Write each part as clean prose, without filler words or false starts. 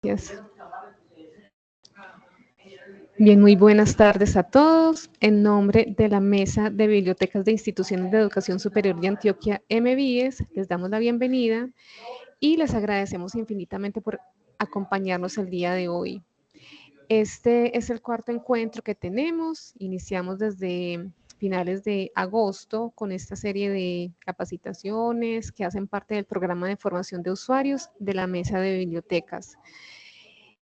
Gracias. Bien, muy buenas tardes a todos. En nombre de la Mesa de Bibliotecas de Instituciones de Educación Superior de Antioquia, MBIES, les damos la bienvenida y les agradecemos infinitamente por acompañarnos el día de hoy. Este es el cuarto encuentro que tenemos. Iniciamos desde finales de agosto con esta serie de capacitaciones que hacen parte del programa de formación de usuarios de la Mesa de Bibliotecas.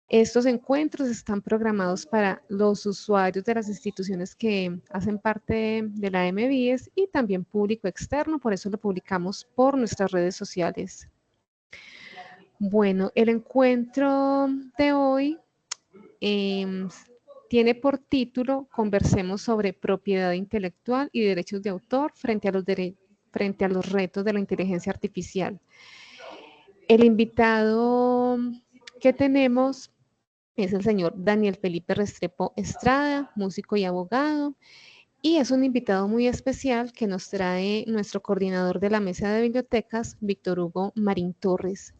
Estos encuentros están programados para los usuarios de las instituciones que hacen parte de la MBIES y también público externo, por eso lo publicamos por nuestras redes sociales. Bueno, el encuentro de hoy tiene por título Conversemos sobre propiedad intelectual y derechos de autor frente a los retos de la inteligencia artificial. El invitado que tenemos es el señor Daniel Felipe Restrepo Estrada, músico y abogado, y es un invitado muy especial que nos trae nuestro coordinador de la Mesa de Bibliotecas, Víctor Hugo Marín Torres.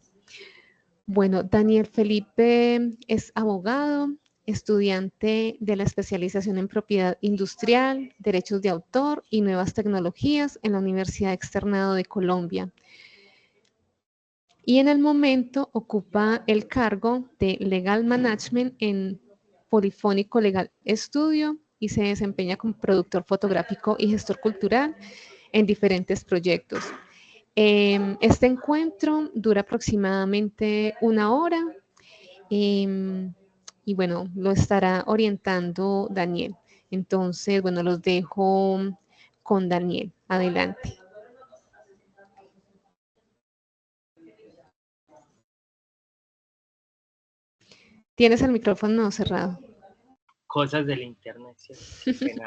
Bueno, Daniel Felipe es abogado, estudiante de la especialización en propiedad industrial, derechos de autor y nuevas tecnologías en la Universidad Externado de Colombia. Y en el momento ocupa el cargo de Legal Management en Polifónico Legal Studio y se desempeña como productor fotográfico y gestor cultural en diferentes proyectos. Este encuentro dura aproximadamente 1 hora y bueno, lo estará orientando Daniel. Entonces, bueno, los dejo con Daniel. Adelante. Tienes el micrófono cerrado. Cosas del internet, ¿cierto? Qué pena.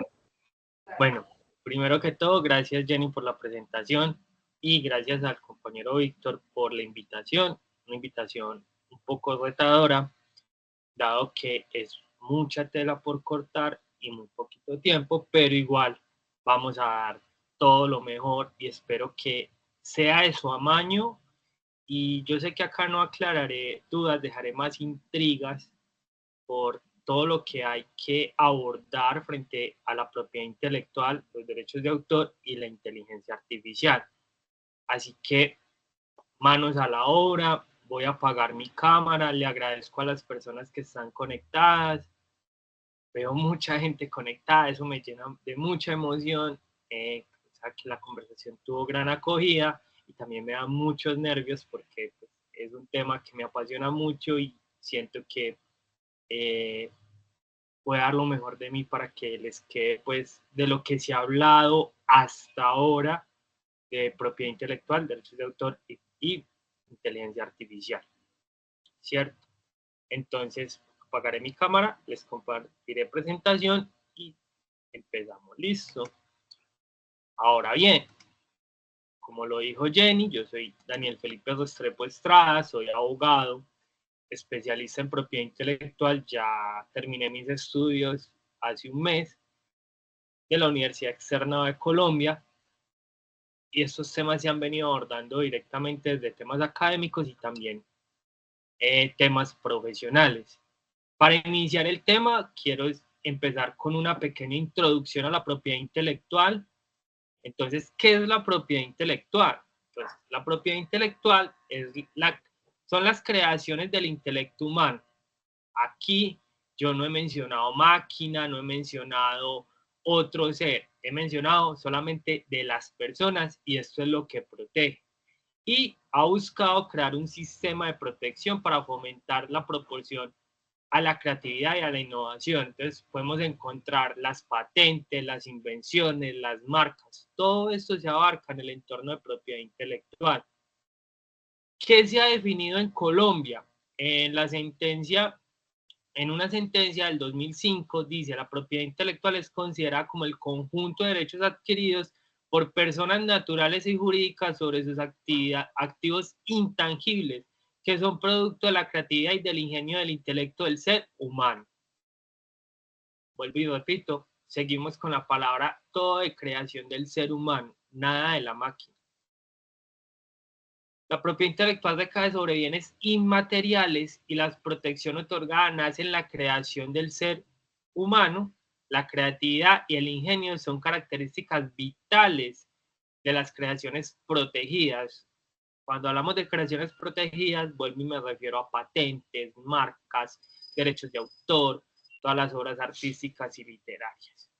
Bueno, primero que todo, gracias Jenny por la presentación y gracias al compañero Víctor por la invitación, una invitación un poco retadora, dado que es mucha tela por cortar y muy poquito tiempo, pero igual vamos a dar todo lo mejor y espero que sea de su amaño. Y yo sé que acá no aclararé dudas, dejaré más intrigas por todo lo que hay que abordar frente a la propiedad intelectual, los derechos de autor y la inteligencia artificial. Así que manos a la obra, voy a apagar mi cámara, le agradezco a las personas que están conectadas, veo mucha gente conectada, eso me llena de mucha emoción, o sea, que la conversación tuvo gran acogida y también me da muchos nervios porque pues, es un tema que me apasiona mucho y siento que voy a dar lo mejor de mí para que les quede pues de lo que se ha hablado hasta ahora de propiedad intelectual, derechos de autor y inteligencia artificial, ¿cierto? Entonces apagaré mi cámara, les compartiré presentación y empezamos. Listo. Ahora bien, como lo dijo Jenny, yo soy Daniel Felipe Restrepo Estrada, soy abogado, especialista en propiedad intelectual, ya terminé mis estudios hace un mes de la Universidad Externado de Colombia y estos temas se han venido abordando directamente desde temas académicos y también temas profesionales. Para iniciar el tema, quiero empezar con una pequeña introducción a la propiedad intelectual. Entonces, ¿qué es la propiedad intelectual? Pues la propiedad intelectual son las creaciones del intelecto humano. Aquí yo no he mencionado máquina, no he mencionado otro ser, he mencionado solamente de las personas y esto es lo que protege. Y ha buscado crear un sistema de protección para fomentar la proporción a la creatividad y a la innovación. Entonces podemos encontrar las patentes, las invenciones, las marcas, todo esto se abarca en el entorno de propiedad intelectual. ¿Qué se ha definido en Colombia? En una sentencia del 2005 dice la propiedad intelectual es considerada como el conjunto de derechos adquiridos por personas naturales y jurídicas sobre sus activos intangibles que son producto de la creatividad y del ingenio del intelecto del ser humano. Vuelvo y repito, seguimos con la palabra todo de creación del ser humano, nada de la máquina. La propiedad intelectual recae sobre bienes inmateriales y la protección otorgada nace en la creación del ser humano. La creatividad y el ingenio son características vitales de las creaciones protegidas. Cuando hablamos de creaciones protegidas, vuelvo y me refiero a patentes, marcas, derechos de autor, todas las obras artísticas y literarias.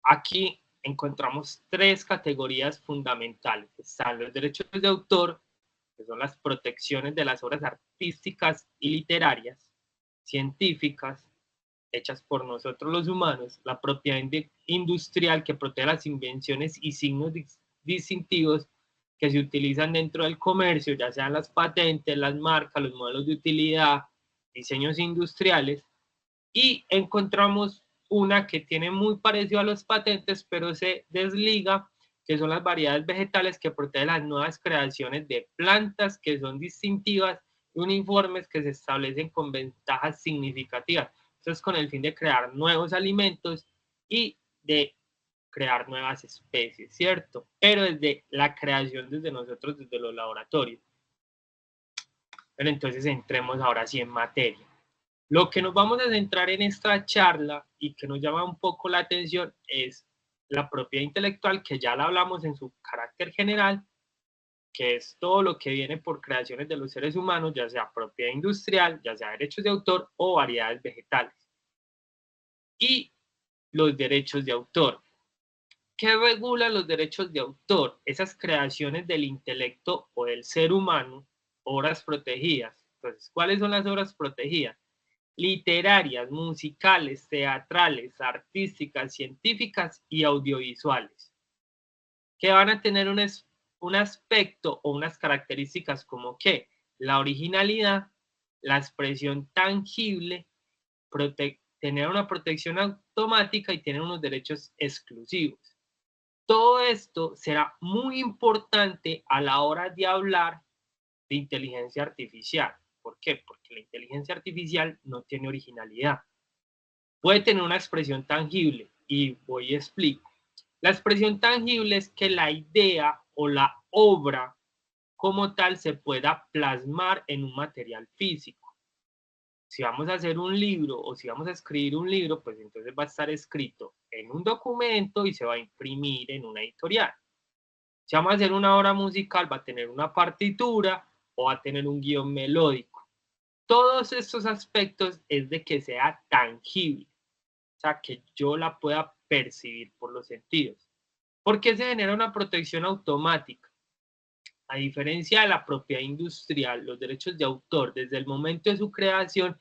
Aquí encontramos tres categorías fundamentales. Están los derechos de autor, que son las protecciones de las obras artísticas y literarias, científicas, hechas por nosotros los humanos, la propiedad industrial, que protege las invenciones y signos distintivos que se utilizan dentro del comercio, ya sean las patentes, las marcas, los modelos de utilidad, diseños industriales, y encontramos una que tiene muy parecido a los patentes, pero se desliga, que son las variedades vegetales que protegen las nuevas creaciones de plantas que son distintivas y uniformes que se establecen con ventajas significativas. Esto es con el fin de crear nuevos alimentos y de crear nuevas especies, ¿cierto? Pero desde la creación, desde nosotros, desde los laboratorios. Pero entonces entremos ahora sí en materia. Lo que nos vamos a centrar en esta charla y que nos llama un poco la atención es la propiedad intelectual, que ya la hablamos en su carácter general, que es todo lo que viene por creaciones de los seres humanos, ya sea propiedad industrial, ya sea derechos de autor o variedades vegetales. Y los derechos de autor. ¿Qué regulan los derechos de autor? Esas creaciones del intelecto o del ser humano, obras protegidas. Entonces, ¿cuáles son las obras protegidas? Literarias, musicales, teatrales, artísticas, científicas y audiovisuales, que van a tener un aspecto o unas características como que la originalidad, la expresión tangible, tener una protección automática y tener unos derechos exclusivos. Todo esto será muy importante a la hora de hablar de inteligencia artificial. ¿Por qué? Porque la inteligencia artificial no tiene originalidad. Puede tener una expresión tangible y voy y explico. La expresión tangible es que la idea o la obra como tal se pueda plasmar en un material físico. Si vamos a hacer un libro o si vamos a escribir un libro, pues entonces va a estar escrito en un documento y se va a imprimir en una editorial. Si vamos a hacer una obra musical, va a tener una partitura o va a tener un guión melódico. Todos estos aspectos es de que sea tangible, o sea, que yo la pueda percibir por los sentidos. ¿Por qué se genera una protección automática? A diferencia de la propiedad industrial, los derechos de autor desde el momento de su creación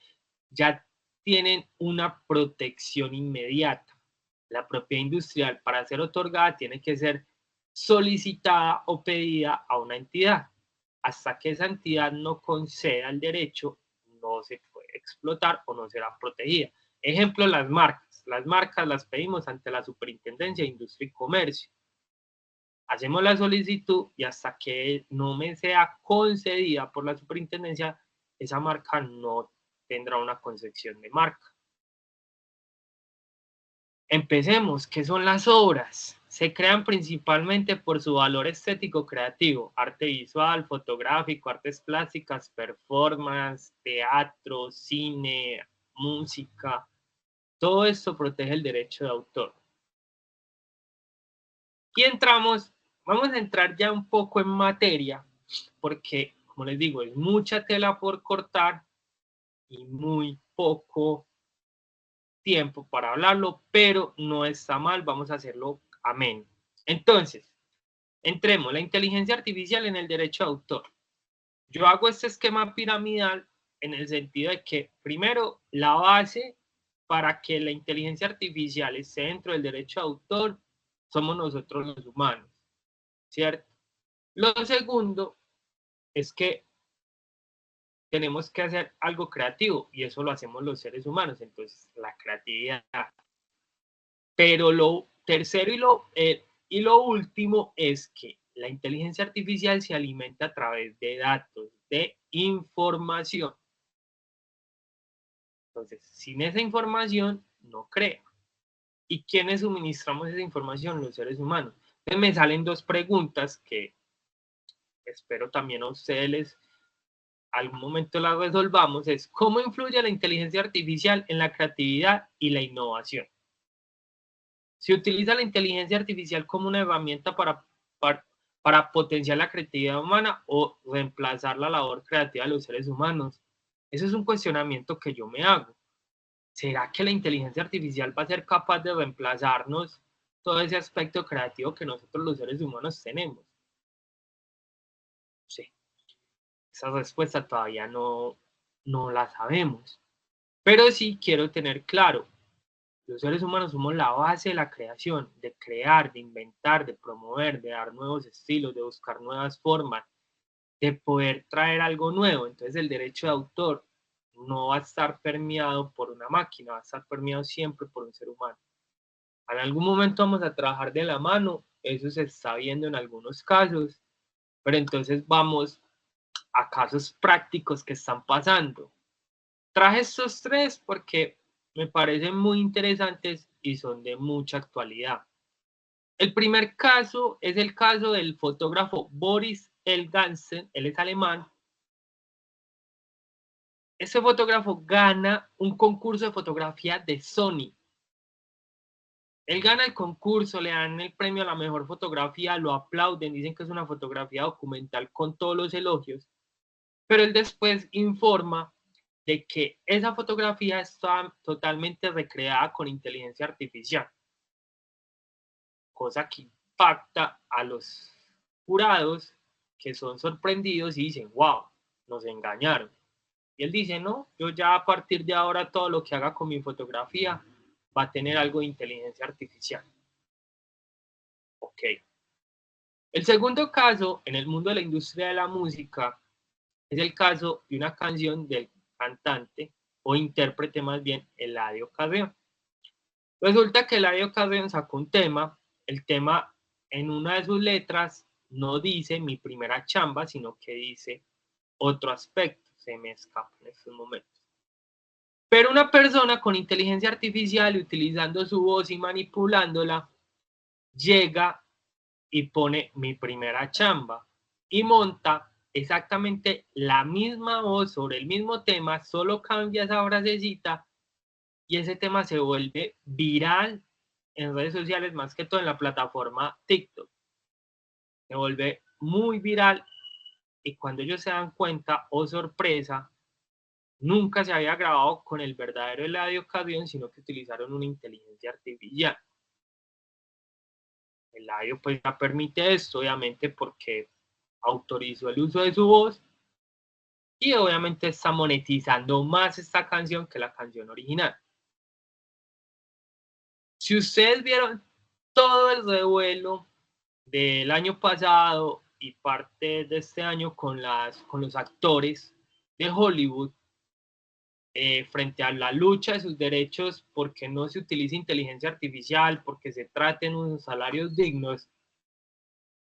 ya tienen una protección inmediata. La propiedad industrial, para ser otorgada, tiene que ser solicitada o pedida a una entidad. Hasta que esa entidad no conceda el derecho, no se puede explotar o no será protegida. Ejemplo, las marcas. Las marcas las pedimos ante la Superintendencia de Industria y Comercio. Hacemos la solicitud y hasta que no me sea concedida por la Superintendencia, esa marca no tendrá una concepción de marca. Empecemos. ¿Qué son las obras? Se crean principalmente por su valor estético creativo, arte visual, fotográfico, artes plásticas, performance, teatro, cine, música. Todo esto protege el derecho de autor. Y vamos a entrar ya un poco en materia, porque, como les digo, es mucha tela por cortar y muy poco tiempo para hablarlo, pero no está mal, vamos a hacerlo ameno. Entonces, entremos, la inteligencia artificial en el derecho de autor. Yo hago este esquema piramidal en el sentido de que, primero, la base para que la inteligencia artificial esté dentro del derecho de autor somos nosotros los humanos, ¿cierto? Lo segundo es que tenemos que hacer algo creativo y eso lo hacemos los seres humanos, entonces la creatividad. Pero lo tercero y lo último es que la inteligencia artificial se alimenta a través de datos, de información. Entonces, sin esa información, no crea. ¿Y quiénes suministramos esa información? Los seres humanos. Entonces me salen dos preguntas que espero también a ustedes algún momento la resolvamos, es cómo influye la inteligencia artificial en la creatividad y la innovación. Se utiliza la inteligencia artificial como una herramienta para potenciar la creatividad humana o reemplazar la labor creativa de los seres humanos. Ese es un cuestionamiento que yo me hago. ¿Será que la inteligencia artificial va a ser capaz de reemplazarnos todo ese aspecto creativo que nosotros los seres humanos tenemos? Sí, esa respuesta todavía no la sabemos. Pero sí quiero tener claro, los seres humanos somos la base de la creación, de crear, de inventar, de promover, de dar nuevos estilos, de buscar nuevas formas, de poder traer algo nuevo. Entonces el derecho de autor no va a estar permeado por una máquina, va a estar permeado siempre por un ser humano. En algún momento vamos a trabajar de la mano, eso se está viendo en algunos casos, pero entonces vamos a casos prácticos que están pasando. Traje estos tres porque me parecen muy interesantes y son de mucha actualidad. El primer caso es el caso del fotógrafo Boris Elgansen, él es alemán. Ese fotógrafo gana un concurso de fotografía de Sony. Él gana el concurso, le dan el premio a la mejor fotografía, lo aplauden, dicen que es una fotografía documental con todos los elogios, pero él después informa de que esa fotografía está totalmente recreada con inteligencia artificial, cosa que impacta a los jurados que son sorprendidos y dicen, wow, nos engañaron. Y él dice, no, yo ya a partir de ahora todo lo que haga con mi fotografía va a tener algo de inteligencia artificial. Ok. El segundo caso en el mundo de la industria de la música es el caso de una canción del cantante o intérprete más bien, Eladio Carrión. Resulta que Eladio Carrión sacó un tema, el tema en una de sus letras no dice mi primera chamba, sino que dice otro aspecto, se me escapa en estos momentos. Pero una persona con inteligencia artificial, utilizando su voz y manipulándola, llega y pone mi primera chamba y monta exactamente la misma voz sobre el mismo tema, solo cambia esa frasecita y ese tema se vuelve viral en redes sociales, más que todo en la plataforma TikTok. Se vuelve muy viral y cuando ellos se dan cuenta, oh sorpresa, nunca se había grabado con el verdadero Eladio Carrión, sino que utilizaron una inteligencia artificial. Eladio pues ya permite esto, obviamente, porque autorizó el uso de su voz y obviamente está monetizando más esta canción que la canción original. Si ustedes vieron todo el revuelo del año pasado y parte de este año con los actores de Hollywood, frente a la lucha de sus derechos, porque no se utiliza inteligencia artificial, porque se traten unos salarios dignos,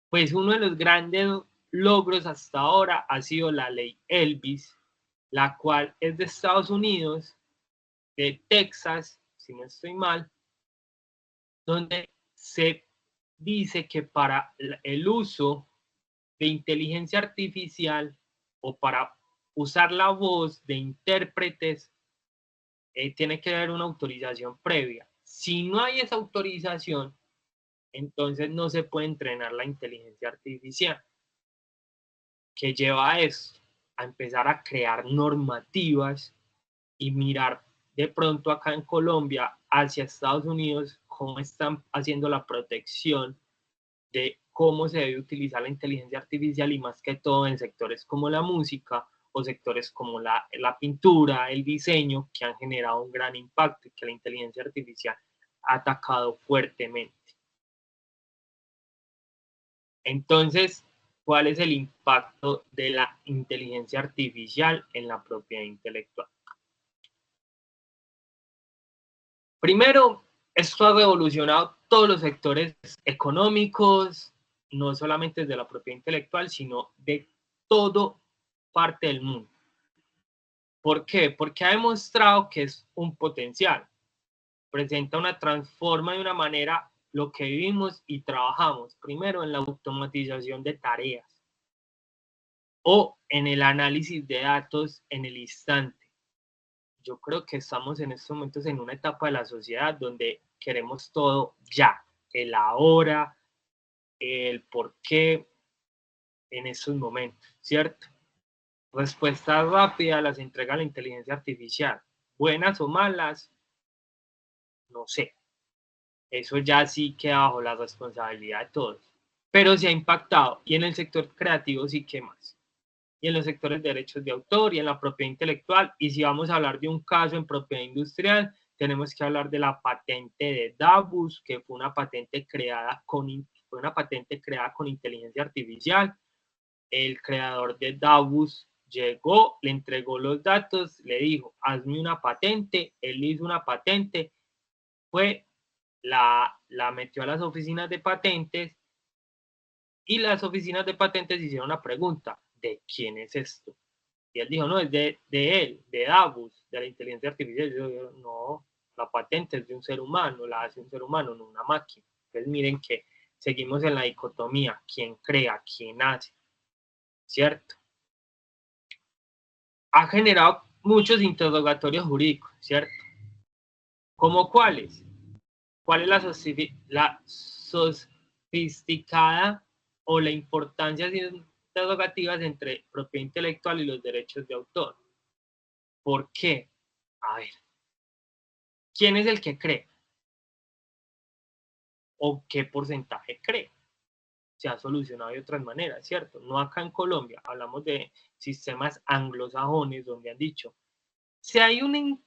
pues uno de los grandes logros hasta ahora ha sido la ley Elvis, la cual es de Estados Unidos, de Texas, si no estoy mal, donde se dice que para el uso de inteligencia artificial o para usar la voz de intérpretes, tiene que haber una autorización previa. Si no hay esa autorización, entonces no se puede entrenar la inteligencia artificial, que lleva a esto, a empezar a crear normativas y mirar de pronto acá en Colombia hacia Estados Unidos cómo están haciendo la protección de cómo se debe utilizar la inteligencia artificial y más que todo en sectores como la música o sectores como la pintura, el diseño, que han generado un gran impacto y que la inteligencia artificial ha atacado fuertemente. Entonces, ¿cuál es el impacto de la inteligencia artificial en la propiedad intelectual? Primero, esto ha revolucionado todos los sectores económicos, no solamente de la propiedad intelectual, sino de todo parte del mundo. ¿Por qué? Porque ha demostrado que es un potencial, presenta una transforma de una manera lo que vivimos y trabajamos, primero en la automatización de tareas, o en el análisis de datos en el instante. Yo creo que estamos en estos momentos en una etapa de la sociedad donde queremos todo ya, el ahora, el por qué en estos momentos, ¿cierto? Respuestas rápidas las entrega la inteligencia artificial, buenas o malas, no sé. Eso ya sí queda bajo la responsabilidad de todos. Pero se ha impactado. Y en el sector creativo sí que más. Y en los sectores de derechos de autor y en la propiedad intelectual. Y si vamos a hablar de un caso en propiedad industrial, tenemos que hablar de la patente de Davos, que fue una patente creada con inteligencia artificial. El creador de Davos llegó, le entregó los datos, le dijo, hazme una patente. Él hizo una patente, fue la metió a las oficinas de patentes y las oficinas de patentes hicieron una pregunta, ¿de quién es esto? Y él dijo, no, es de él, de Davos, de la inteligencia artificial. Yo, no, la patente es de un ser humano, la hace un ser humano, no una máquina. Entonces miren que seguimos en la dicotomía, quién crea, quién hace, ¿cierto? Ha generado muchos interrogatorios jurídicos, ¿cierto? ¿Cómo cuáles? ¿Cuál es la sofisticada o la importancia interrogativas entre propiedad intelectual y los derechos de autor? ¿Por qué? A ver, ¿quién es el que cree? ¿O qué porcentaje cree? Se ha solucionado de otras maneras, ¿cierto? No acá en Colombia, hablamos de sistemas anglosajones donde han dicho, si hay un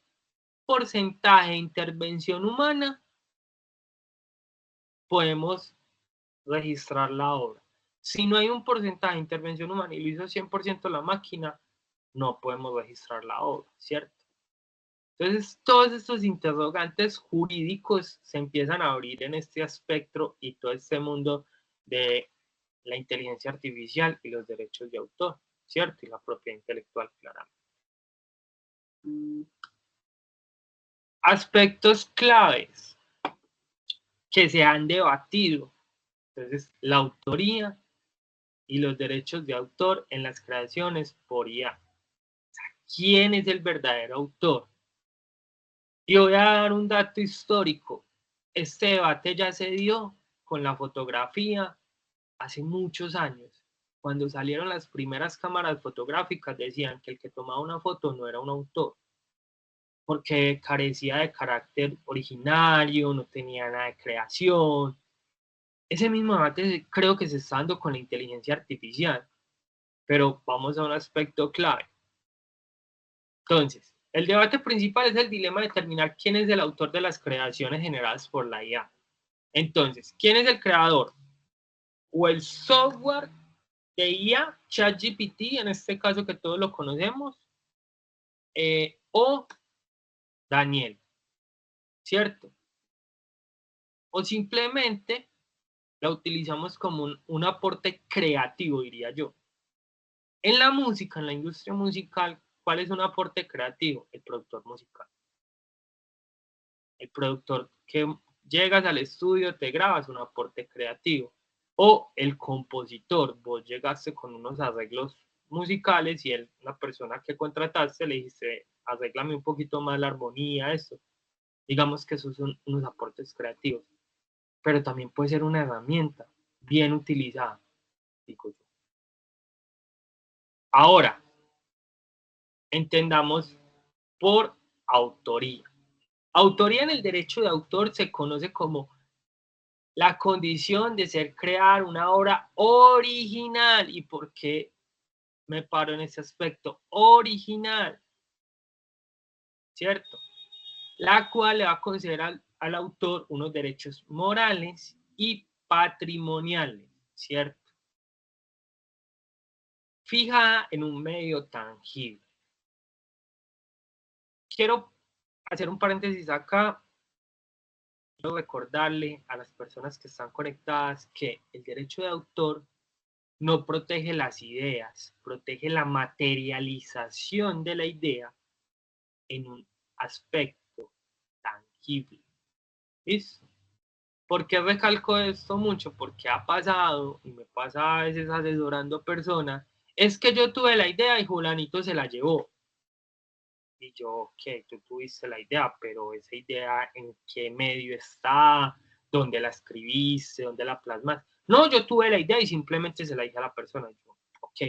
porcentaje de intervención humana, podemos registrar la obra. Si no hay un porcentaje de intervención humana y lo hizo 100% la máquina, no podemos registrar la obra, ¿cierto? Entonces, todos estos interrogantes jurídicos se empiezan a abrir en este espectro y todo este mundo de la inteligencia artificial y los derechos de autor, ¿cierto? Y la propiedad intelectual, claramente. Aspectos claves que se han debatido. Entonces, la autoría y los derechos de autor en las creaciones por IA. ¿Quién es el verdadero autor? Y voy a dar un dato histórico. Este debate ya se dio con la fotografía hace muchos años. Cuando salieron las primeras cámaras fotográficas decían que el que tomaba una foto no era un autor, porque carecía de carácter originario, no tenía nada de creación. Ese mismo debate creo que se está dando con la inteligencia artificial, pero vamos a un aspecto clave. Entonces, el debate principal es el dilema de determinar quién es el autor de las creaciones generadas por la IA. Entonces, ¿quién es el creador? O el software de IA, ChatGPT, en este caso que todos lo conocemos, o Daniel, ¿cierto? O simplemente la utilizamos como un aporte creativo, diría yo. En la música, en la industria musical, ¿cuál es un aporte creativo? El productor musical. El productor que llegas al estudio, te grabas un aporte creativo. O el compositor, vos llegaste con unos arreglos musicales y la persona que contrataste le dijiste, arréglame un poquito más la armonía, eso. Digamos que esos son unos aportes creativos. Pero también puede ser una herramienta bien utilizada, digo yo. Ahora, entendamos por autoría. Autoría en el derecho de autor se conoce como la condición de ser crear una obra original. ¿Y por qué me paro en ese aspecto? Original, ¿cierto? La cual le va a conceder al autor unos derechos morales y patrimoniales, ¿cierto? Fijada en un medio tangible. Quiero hacer un paréntesis acá. Quiero recordarle a las personas que están conectadas que el derecho de autor no protege las ideas, protege la materialización de la idea en un aspecto tangible. ¿Listo? ¿Por qué recalco esto mucho? Porque ha pasado, y me pasa a veces asesorando personas, es que yo tuve la idea y Julanito se la llevó. Y yo, ok, tú tuviste la idea, pero esa idea en qué medio está, dónde la escribiste, dónde la plasmaste. No, yo tuve la idea y simplemente se la dije a la persona. Yo, ok,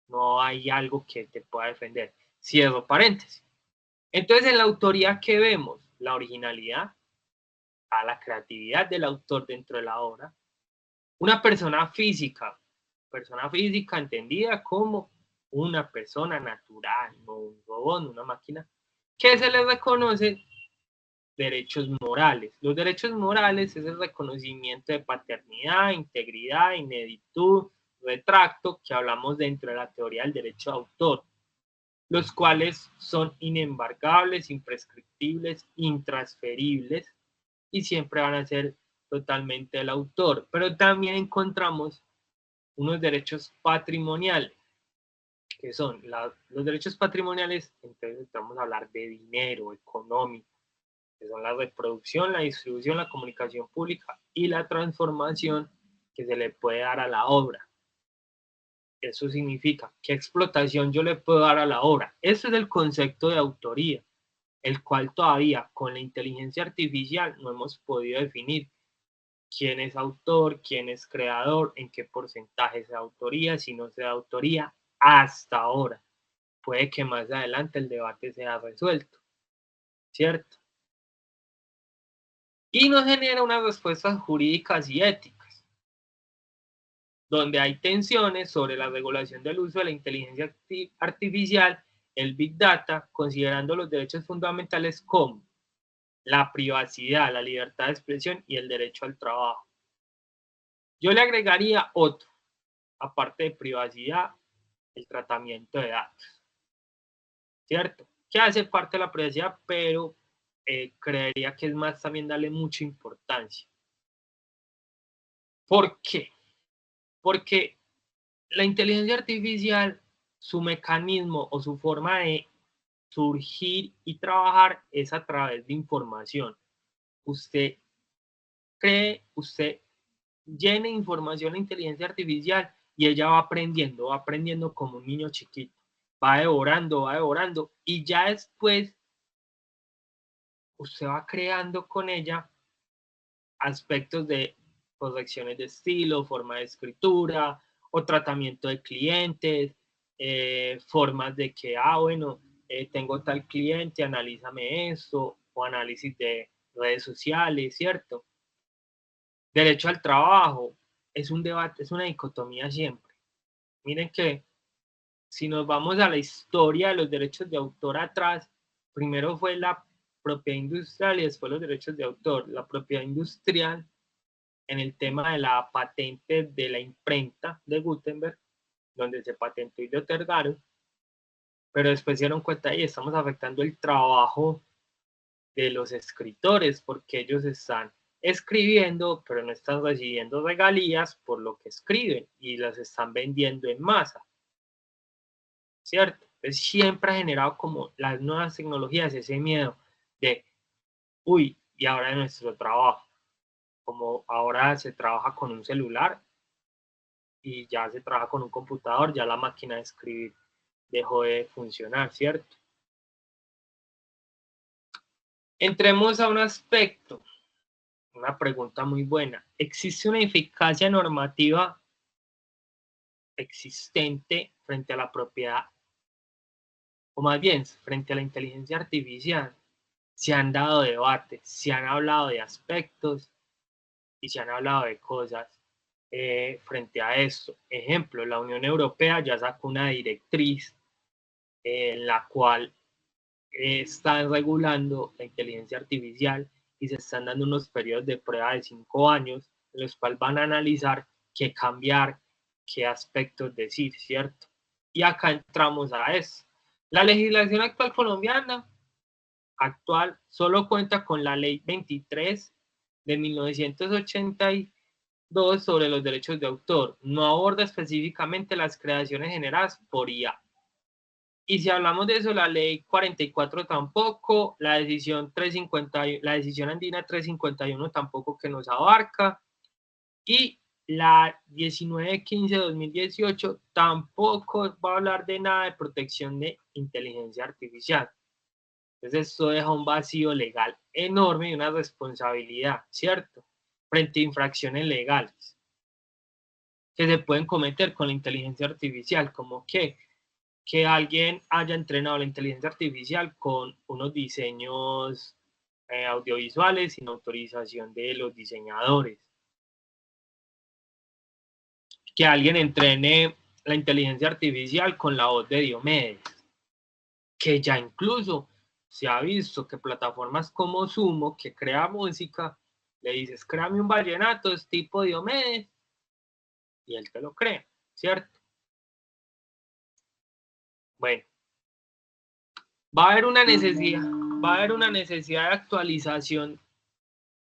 no hay algo que te pueda defender. Cierro paréntesis. Entonces, en la autoría, ¿qué vemos? La originalidad, a la creatividad del autor dentro de la obra. Una persona física entendida como una persona natural, no un robot, no una máquina, que se le reconoce derechos morales. Los derechos morales es el reconocimiento de paternidad, integridad, ineditud, retracto, que hablamos dentro de la teoría del derecho de autor, los cuales son inembargables, imprescriptibles, intransferibles y siempre van a ser totalmente el autor. Pero también encontramos unos derechos patrimoniales, que son los derechos patrimoniales, entonces vamos a hablar de dinero, económico, que son la reproducción, la distribución, la comunicación pública y la transformación que se le puede dar a la obra. Eso significa qué explotación yo le puedo dar a la obra. Eso es el concepto de autoría, el cual todavía con la inteligencia artificial no hemos podido definir quién es autor, quién es creador, en qué porcentaje es de autoría, si no es de autoría, hasta ahora. Puede que más adelante el debate sea resuelto, ¿cierto? Y nos genera unas respuestas jurídicas y éticas, donde hay tensiones sobre la regulación del uso de la inteligencia artificial, el Big Data, considerando los derechos fundamentales como la privacidad, la libertad de expresión y el derecho al trabajo. Yo le agregaría otro, aparte de privacidad, el tratamiento de datos, ¿cierto? Que hace parte de la privacidad, pero creería que es más también darle mucha importancia. ¿Por qué? Porque la inteligencia artificial, su mecanismo o su forma de surgir y trabajar es a través de información. Usted usted llena información a la inteligencia artificial y ella va aprendiendo como un niño chiquito. Va devorando y ya después usted va creando con ella aspectos de correcciones de estilo, forma de escritura o tratamiento de clientes, formas de que, bueno, tengo tal cliente, analízame esto, o análisis de redes sociales, ¿cierto? Derecho al trabajo es un debate, es una dicotomía siempre. Miren que si nos vamos a la historia de los derechos de autor atrás, primero fue la propiedad industrial y después los derechos de autor. La propiedad industrial en el tema de la patente de la imprenta de Gutenberg, donde se patentó y le otorgaron, pero después se dieron cuenta y estamos afectando el trabajo de los escritores porque ellos están escribiendo, pero no están recibiendo regalías por lo que escriben y las están vendiendo en masa, ¿cierto? Entonces siempre ha generado como las nuevas tecnologías ese miedo de, uy, y ahora es nuestro trabajo, como ahora se trabaja con un celular y ya se trabaja con un computador, ya la máquina de escribir dejó de funcionar, ¿cierto? Entremos a un aspecto, una pregunta muy buena. ¿Existe una eficacia normativa existente frente a la propiedad, o más bien frente a la inteligencia artificial? Se han dado debates, se han hablado de aspectos y se han hablado de cosas frente a esto. Ejemplo, la Unión Europea ya sacó una directriz en la cual están regulando la inteligencia artificial y se están dando unos periodos de prueba de 5 años en los cuales van a analizar qué cambiar, qué aspectos decir, ¿cierto? Y acá entramos a eso. La legislación actual colombiana solo cuenta con la ley 23 de 1982 sobre los derechos de autor. No aborda específicamente las creaciones generadas por IA. Y si hablamos de eso, la ley 44 tampoco, la decisión andina 351 tampoco que nos abarca. Y la 1915-2018 tampoco va a hablar de nada de protección de inteligencia artificial. Entonces esto deja un vacío legal enorme y una responsabilidad, ¿cierto? Frente a infracciones legales que se pueden cometer con la inteligencia artificial, como que alguien haya entrenado la inteligencia artificial con unos diseños audiovisuales sin autorización de los diseñadores. Que alguien entrene la inteligencia artificial con la voz de Diomedes. Que ya incluso se ha visto que plataformas como Sumo, que crea música, le dices, créame un vallenato, es tipo Diomedes, y él te lo crea, ¿cierto? Bueno, va a haber una necesidad de actualización,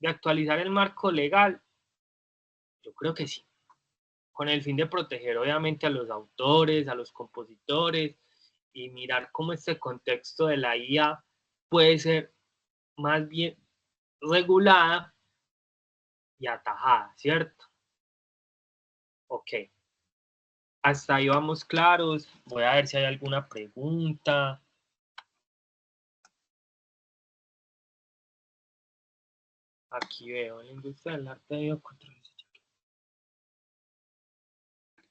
de actualizar el marco legal. Yo creo que sí, con el fin de proteger obviamente a los autores, a los compositores, y mirar cómo este contexto de la IA puede ser más bien regulada y atajada, ¿cierto? Ok, hasta ahí vamos claros. Voy a ver si hay alguna pregunta. Aquí veo, la industria del arte de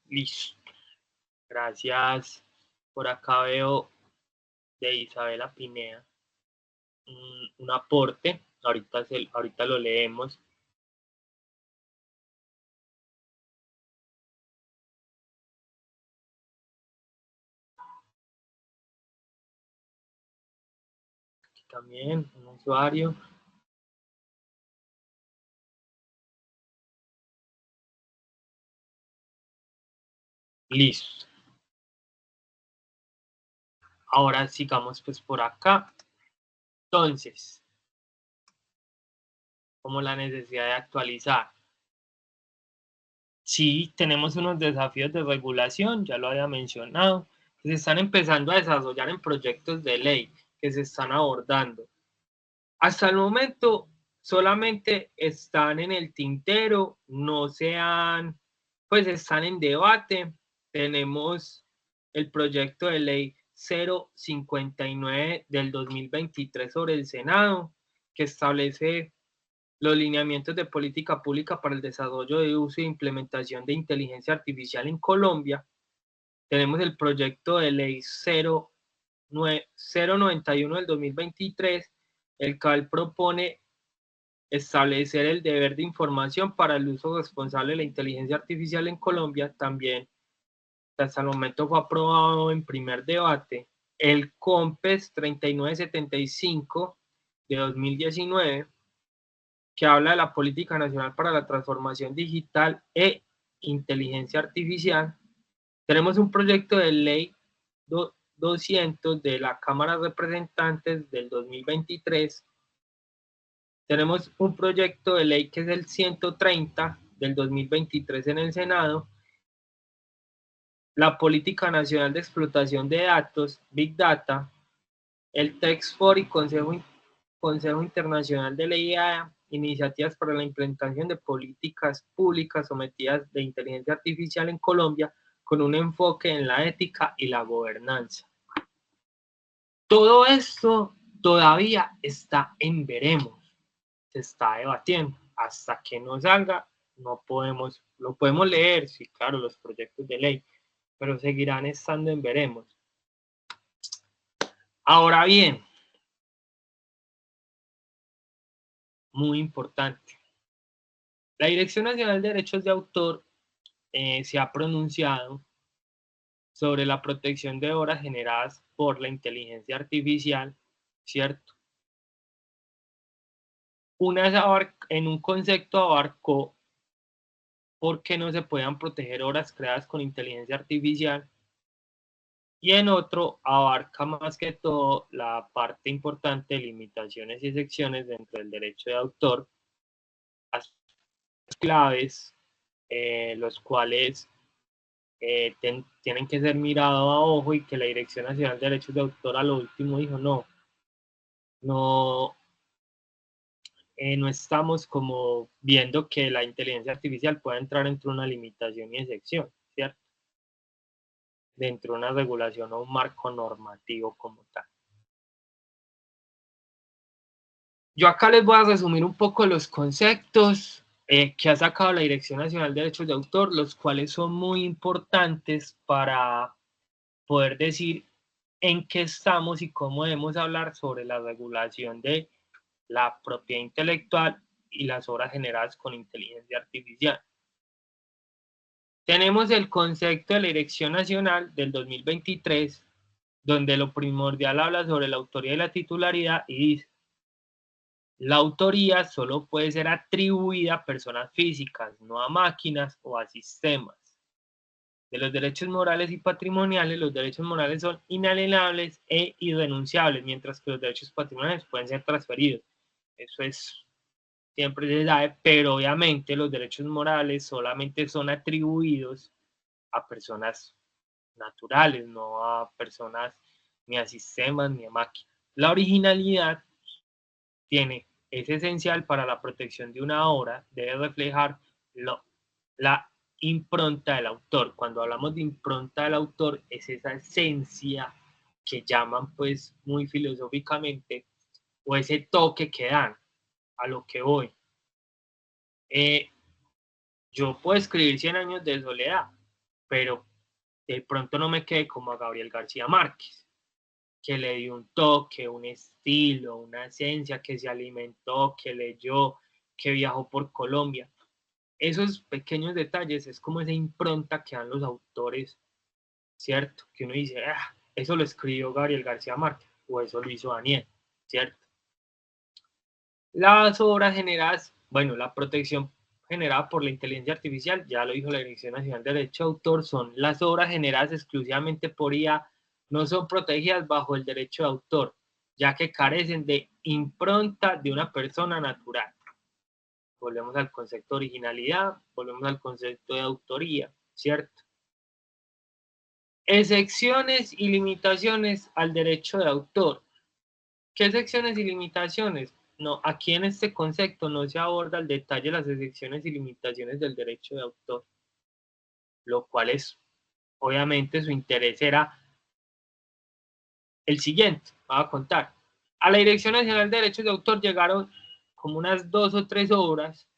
listo. Gracias. Por acá veo de Isabela Pineda un aporte. Ahorita lo leemos. Aquí también un usuario. Listo. Ahora sigamos pues por acá. Entonces, como la necesidad de actualizar. Sí, tenemos unos desafíos de regulación, ya lo había mencionado, que se están empezando a desarrollar en proyectos de ley que se están abordando. Hasta el momento solamente están en el tintero, no se han, pues están en debate. Tenemos el proyecto de ley 059 del 2023 sobre el Senado, que establece los lineamientos de política pública para el desarrollo de uso e implementación de inteligencia artificial en Colombia. Tenemos el proyecto de ley 091 del 2023, el cual propone establecer el deber de información para el uso responsable de la inteligencia artificial en Colombia. También hasta el momento fue aprobado en primer debate el COMPES 3975 de 2019, que habla de la Política Nacional para la Transformación Digital e Inteligencia Artificial. Tenemos un proyecto de ley 200 de la Cámara de Representantes del 2023. Tenemos un proyecto de ley que es el 130 del 2023 en el Senado. La Política Nacional de Explotación de Datos, Big Data, el Text4 y Consejo Internacional de la IA, iniciativas para la implementación de políticas públicas sometidas de inteligencia artificial en Colombia, con un enfoque en la ética y la gobernanza. Todo esto todavía está en veremos, se está debatiendo. Hasta que no salga, no podemos, lo podemos leer, sí, claro, los proyectos de ley, pero seguirán estando en veremos. Ahora bien, muy importante, la Dirección Nacional de Derechos de Autor se ha pronunciado sobre la protección de obras generadas por la inteligencia artificial, ¿cierto? En un concepto abarcó por qué no se puedan proteger obras creadas con inteligencia artificial, y en otro abarca más que todo la parte importante de limitaciones y excepciones dentro del derecho de autor, claves, los cuales tienen que ser mirados a ojo, y que la Dirección Nacional de Derechos de Autor a lo último dijo no, no estamos como viendo que la inteligencia artificial pueda entrar entre una limitación y excepción, ¿cierto? Dentro de una regulación o un marco normativo como tal. Yo acá les voy a resumir un poco los conceptos que ha sacado la Dirección Nacional de Derechos de Autor, los cuales son muy importantes para poder decir en qué estamos y cómo debemos hablar sobre la regulación de la propiedad intelectual y las obras generadas con inteligencia artificial. Tenemos el concepto de la Dirección Nacional del 2023, donde lo primordial habla sobre la autoría y la titularidad y dice: la autoría solo puede ser atribuida a personas físicas, no a máquinas o a sistemas. De los derechos morales y patrimoniales, los derechos morales son inalienables e irrenunciables, mientras que los derechos patrimoniales pueden ser transferidos. Eso es, siempre se sabe, pero obviamente los derechos morales solamente son atribuidos a personas naturales, no a personas ni a sistemas ni a máquinas. La originalidad es esencial para la protección de una obra, debe reflejar la impronta del autor. Cuando hablamos de impronta del autor, es esa esencia que llaman pues muy filosóficamente, o ese toque que dan a lo que voy. Yo puedo escribir 100 años de soledad, pero de pronto no me quede como a Gabriel García Márquez, que le dio un toque, un estilo, una esencia, que se alimentó, que leyó, que viajó por Colombia. Esos pequeños detalles es como esa impronta que dan los autores, ¿cierto? Que uno dice, ah, eso lo escribió Gabriel García Márquez, o eso lo hizo Daniel, ¿cierto? Las obras generadas, bueno, la protección generada por la inteligencia artificial, ya lo dijo la Dirección Nacional de Derecho de Autor, son las obras generadas exclusivamente por IA, no son protegidas bajo el derecho de autor, ya que carecen de impronta de una persona natural. Volvemos al concepto de originalidad, volvemos al concepto de autoría, ¿cierto? Excepciones y limitaciones al derecho de autor. ¿Qué excepciones y limitaciones? No, aquí en este concepto no se aborda al detalle las excepciones y limitaciones del derecho de autor, lo cual es, obviamente, su interés era el siguiente, voy a contar. A la Dirección Nacional de Derechos de Autor llegaron como unas 2 o 3 obras,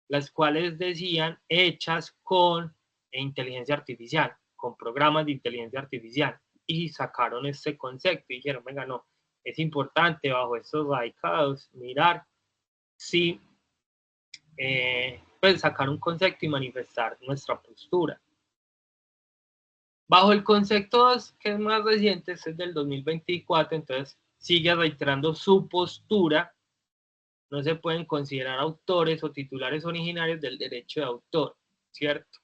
las cuales decían hechas con inteligencia artificial, con programas de inteligencia artificial, y sacaron este concepto y dijeron, venga, no, es importante bajo estos radicados mirar si pues sacar un concepto y manifestar nuestra postura. Bajo el concepto 2, que es más reciente, este es del 2024, entonces sigue reiterando su postura. No se pueden considerar autores o titulares originarios del derecho de autor, ¿cierto?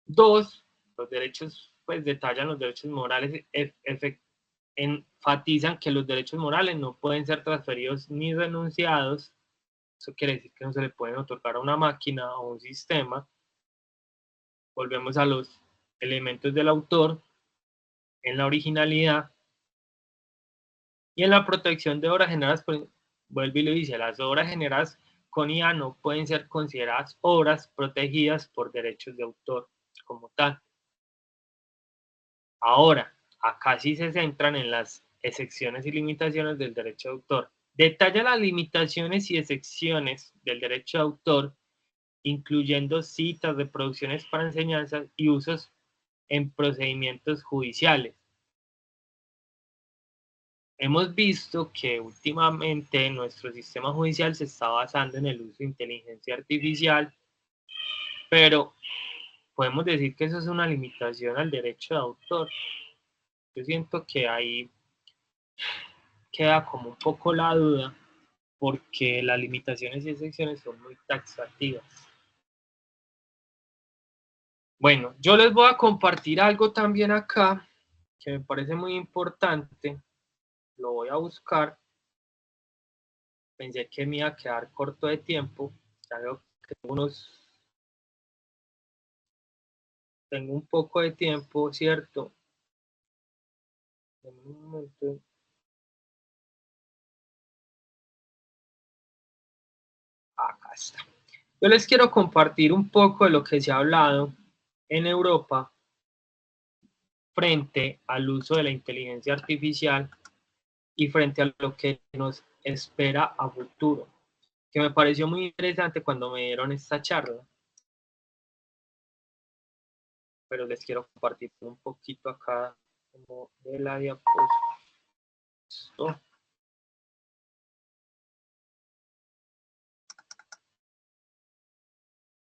2, los derechos, pues detallan los derechos morales, enfatizan que los derechos morales no pueden ser transferidos ni renunciados. Eso quiere decir que no se le pueden otorgar a una máquina o un sistema. Volvemos a los elementos del autor en la originalidad y en la protección de obras generadas por, vuelve y lo dice, las obras generadas con IA no pueden ser consideradas obras protegidas por derechos de autor como tal. Ahora, acá sí se centran en las excepciones y limitaciones del derecho de autor. Detalla las limitaciones y excepciones del derecho de autor, incluyendo citas, reproducciones para enseñanzas y usos en procedimientos judiciales. Hemos visto que últimamente nuestro sistema judicial se está basando en el uso de inteligencia artificial, pero podemos decir que eso es una limitación al derecho de autor. Yo siento que ahí queda como un poco la duda, porque las limitaciones y excepciones son muy taxativas. Bueno, yo les voy a compartir algo también acá que me parece muy importante. Lo voy a buscar. Pensé que me iba a quedar corto de tiempo. Ya veo que tengo un poco de tiempo, ¿cierto? En un momento. está. Yo les quiero compartir un poco de lo que se ha hablado en Europa frente al uso de la inteligencia artificial y frente a lo que nos espera a futuro, que me pareció muy interesante cuando me dieron esta charla. Pero les quiero compartir un poquito acá como de la diapositiva.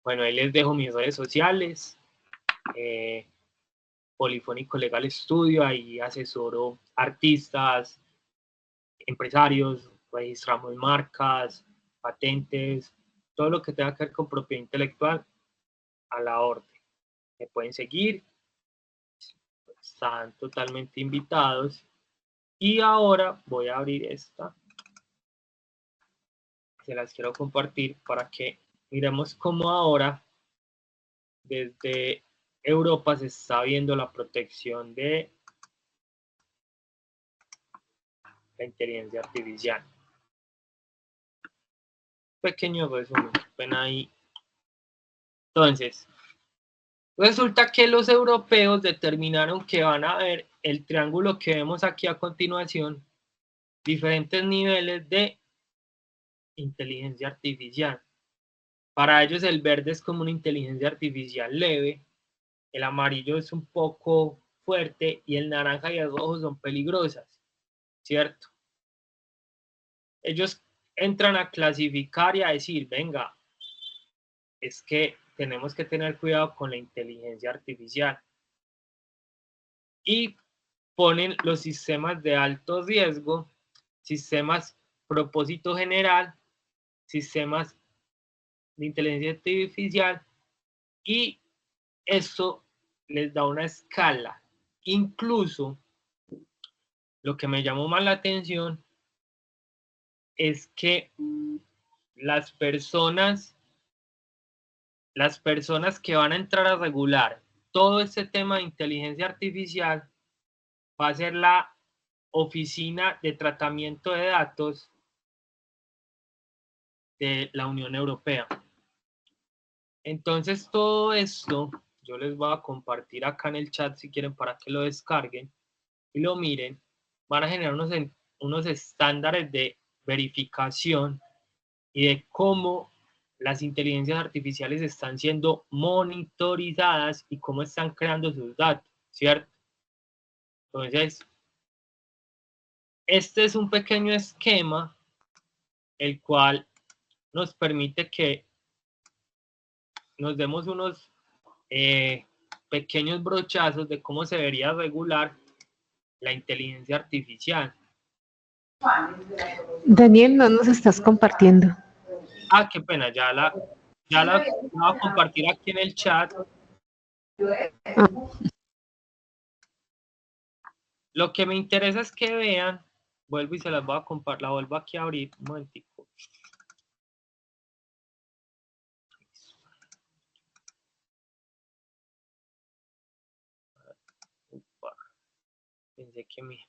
Bueno, ahí les dejo mis redes sociales. Polifónico Legal Studio, ahí asesoro artistas, empresarios, registramos marcas, patentes, todo lo que tenga que ver con propiedad intelectual a la orden. Me pueden seguir, están totalmente invitados. Y ahora voy a abrir esta, se las quiero compartir para que miremos cómo ahora desde Europa se está viendo la protección de la inteligencia artificial. Pequeño resumen, ven ahí. Entonces, resulta que los europeos determinaron que van a ver el triángulo que vemos aquí a continuación, diferentes niveles de inteligencia artificial. Para ellos el verde es como una inteligencia artificial leve, el amarillo es un poco fuerte y el naranja y el rojo son peligrosas, ¿cierto? Ellos entran a clasificar y a decir, venga, es que tenemos que tener cuidado con la inteligencia artificial. Y ponen los sistemas de alto riesgo, sistemas propósito general, sistemas de inteligencia artificial, y esto les da una escala. Incluso lo que me llamó más la atención es que las personas que van a entrar a regular todo este tema de inteligencia artificial va a ser la Oficina de Tratamiento de Datos de la Unión Europea. Entonces todo esto yo les voy a compartir acá en el chat si quieren para que lo descarguen y lo miren. Van a generar unos estándares de verificación y de cómo las inteligencias artificiales están siendo monitorizadas y cómo están creando sus datos, ¿cierto? Entonces, este es un pequeño esquema el cual nos permite que nos demos unos pequeños brochazos de cómo se debería regular la inteligencia artificial. Daniel, no nos estás compartiendo. Ah, qué pena, ya la voy a compartir aquí en el chat. Ah. Lo que me interesa es que vean, vuelvo y se las voy a compartir, la vuelvo aquí a abrir, un momentico.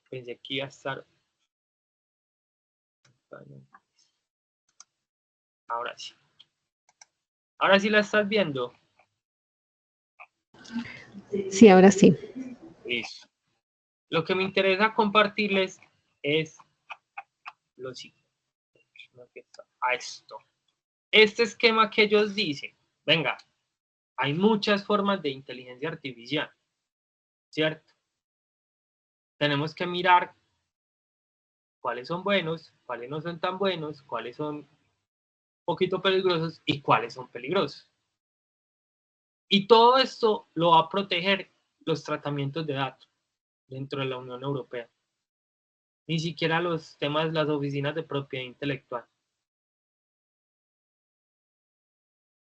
Pensé que iba a estar. Ahora sí. Ahora sí la estás viendo. Sí, ahora sí. Listo. Lo que me interesa compartirles es lo siguiente. A esto. Este esquema que ellos dicen, venga, hay muchas formas de inteligencia artificial, ¿cierto? Tenemos que mirar cuáles son buenos, cuáles no son tan buenos, cuáles son un poquito peligrosos y cuáles son peligrosos. Y todo esto lo va a proteger los tratamientos de datos dentro de la Unión Europea. Ni siquiera los temas, las oficinas de propiedad intelectual.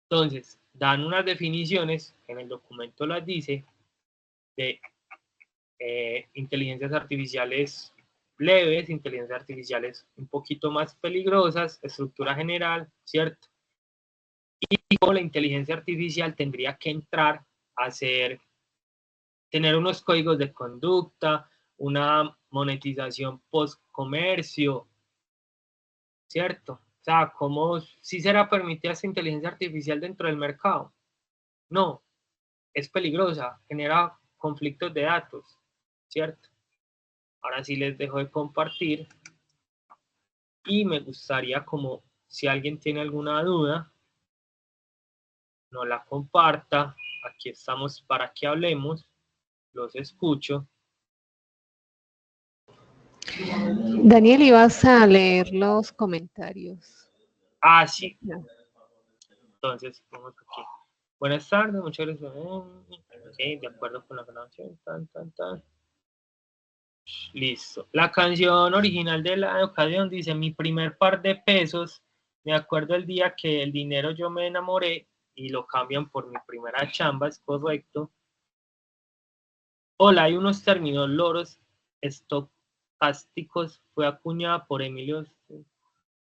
Entonces, dan unas definiciones, en el documento las dice, de inteligencias artificiales leves, inteligencias artificiales un poquito más peligrosas, estructura general, ¿cierto? Y como la inteligencia artificial tendría que entrar a tener unos códigos de conducta, una monetización post-comercio, ¿cierto? O sea, ¿cómo si será permitida esta inteligencia artificial dentro del mercado? No, es peligrosa, genera conflictos de datos, ¿cierto? Ahora sí les dejo de compartir y me gustaría como si alguien tiene alguna duda, no la comparta. Aquí estamos para que hablemos, los escucho. Daniel, ibas a leer los comentarios. Ah, sí. Entonces, vamos aquí. Buenas tardes, muchas gracias. Ok, de acuerdo con la grabación. Listo. La canción original de la ocasión dice: mi primer par de pesos, me acuerdo el día que el dinero yo me enamoré y lo cambian por mi primera chamba, es correcto. Hola, hay unos términos loros estocásticos, fue acuñada por Emilio,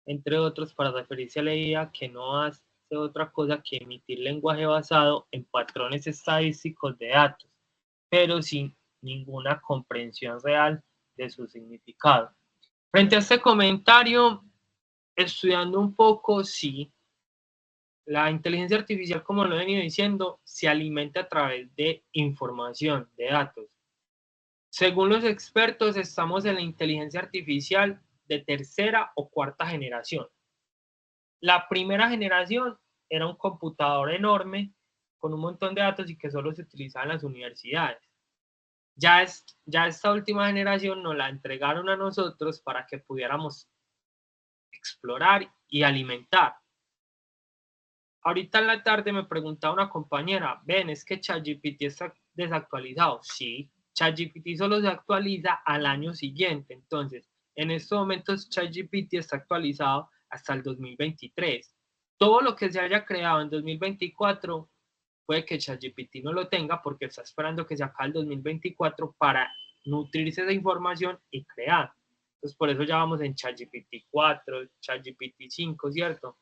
entre otros, para referirse a la idea que no hace otra cosa que emitir lenguaje basado en patrones estadísticos de datos, pero sin ninguna comprensión real de su significado. Frente a este comentario, estudiando un poco, sí, la inteligencia artificial, como lo he venido diciendo, se alimenta a través de información, de datos. Según los expertos, estamos en la inteligencia artificial de tercera o cuarta generación. La primera generación era un computador enorme con un montón de datos y que solo se utilizaba en las universidades. Ya esta última generación nos la entregaron a nosotros para que pudiéramos explorar y alimentar. Ahorita en la tarde me preguntaba una compañera, ven, es que ChatGPT está desactualizado. Sí, ChatGPT solo se actualiza al año siguiente. Entonces, en estos momentos ChatGPT está actualizado hasta el 2023. Todo lo que se haya creado en 2024 puede que ChatGPT no lo tenga porque está esperando que se acabe el 2024 para nutrirse de información y crear. Entonces, por eso ya vamos en ChatGPT 4, ChatGPT 5, ¿cierto?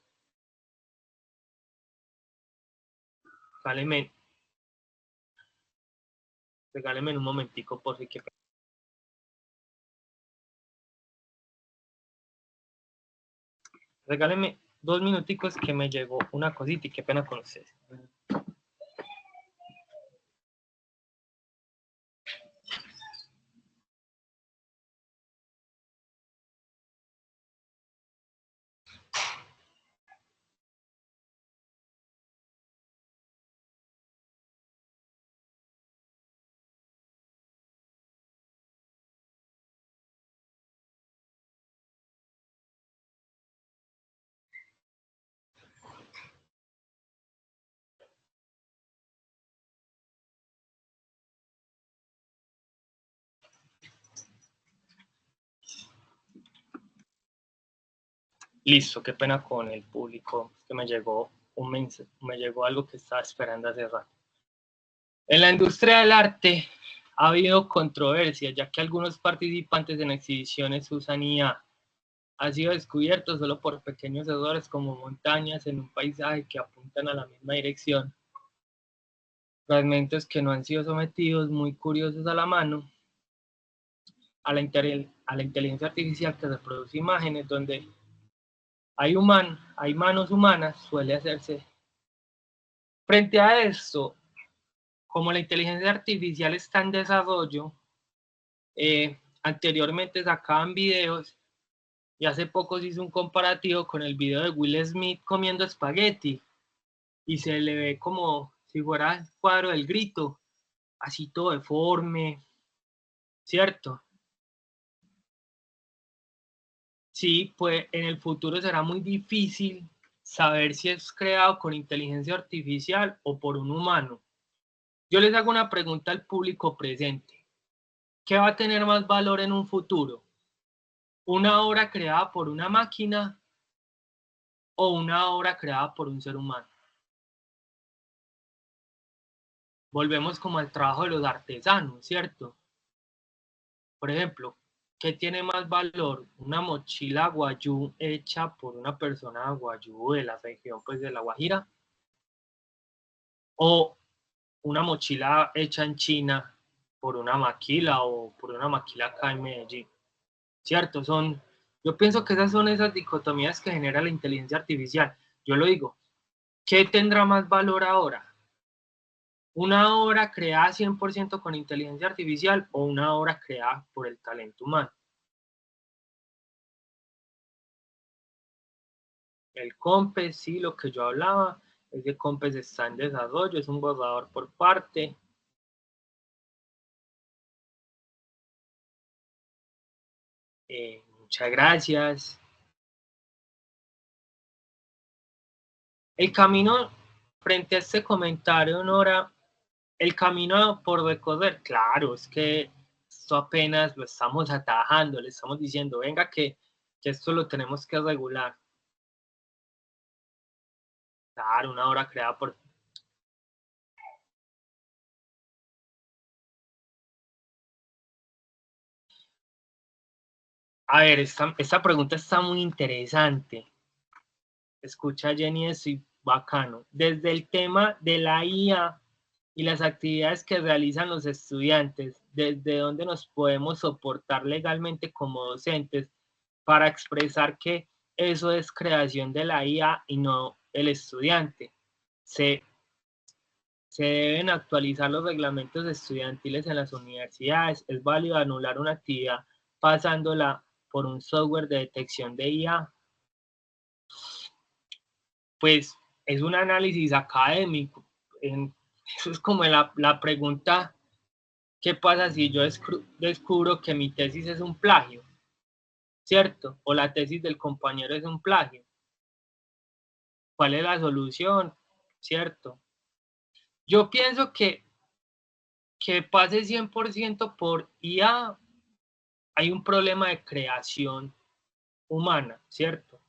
Regáleme en un momentico, por si que... Regáleme 2 minuticos que me llegó una cosita y qué pena con ustedes. Listo, qué pena con el público, que me llegó un mensaje, me llegó algo que estaba esperando hace rato. En la industria del arte ha habido controversia, ya que algunos participantes en exhibiciones usan IA. Ha sido descubierto solo por pequeños errores como montañas en un paisaje que apuntan a la misma dirección, fragmentos que no han sido sometidos, muy curiosos a la mano, a la inteligencia artificial que reproduce imágenes donde hay manos humanas, suele hacerse. Frente a esto, como la inteligencia artificial está en desarrollo, anteriormente sacaban videos y hace poco se hizo un comparativo con el video de Will Smith comiendo espagueti y se le ve como si fuera el cuadro del Grito, así todo deforme, ¿cierto? Sí, pues en el futuro será muy difícil saber si es creado con inteligencia artificial o por un humano. Yo les hago una pregunta al público presente. ¿Qué va a tener más valor en un futuro? ¿Una obra creada por una máquina o una obra creada por un ser humano? Volvemos como al trabajo de los artesanos, ¿cierto? Por ejemplo, ¿qué tiene más valor? ¿Una mochila guayú hecha por una persona guayú de la región pues, de La Guajira? ¿O una mochila hecha en China por una maquila o por una maquila acá en Medellín? ¿Cierto? Yo pienso que esas son esas dicotomías que genera la inteligencia artificial. Yo lo digo, ¿qué tendrá más valor ahora? ¿Una obra creada 100% con inteligencia artificial o una obra creada por el talento humano? El COMPES, sí, lo que yo hablaba, ese COMPES está en desarrollo, es un borrador por parte. Muchas gracias. El camino, frente a este comentario, Nora, el camino por recorrer, claro, es que esto apenas lo estamos atajando, le estamos diciendo, venga, que esto lo tenemos que regular. Claro, una obra creada por... A ver, esta pregunta está muy interesante. Escucha, Jenny, eso y bacano. Desde el tema de la IA y las actividades que realizan los estudiantes, desde dónde nos podemos soportar legalmente como docentes para expresar que eso es creación de la IA y no el estudiante. Se deben actualizar los reglamentos estudiantiles en las universidades. Es válido anular una actividad pasándola por un software de detección de IA. Pues es un análisis académico. Eso es como la pregunta, ¿qué pasa si yo descubro que mi tesis es un plagio? ¿Cierto? O la tesis del compañero es un plagio. ¿Cuál es la solución? ¿Cierto? Yo pienso que pase 100% por IA, hay un problema de creación humana, ¿cierto?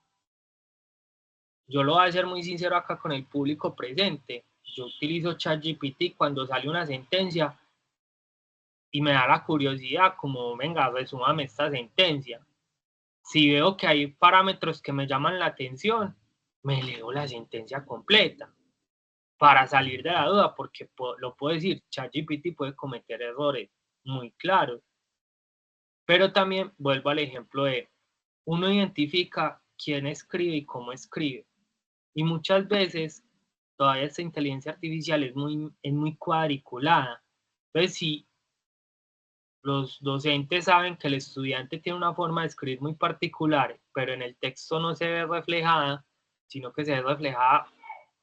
Yo lo voy a ser muy sincero acá con el público presente. Yo utilizo ChatGPT cuando sale una sentencia y me da la curiosidad como, venga, resúmame esta sentencia. Si veo que hay parámetros que me llaman la atención, me leo la sentencia completa para salir de la duda, porque lo puedo decir, ChatGPT puede cometer errores muy claros, pero también vuelvo al ejemplo de uno identifica quién escribe y cómo escribe, y muchas veces todavía esta inteligencia artificial es muy cuadriculada. Entonces, si los docentes saben que el estudiante tiene una forma de escribir muy particular, pero en el texto no se ve reflejada, sino que se ve reflejada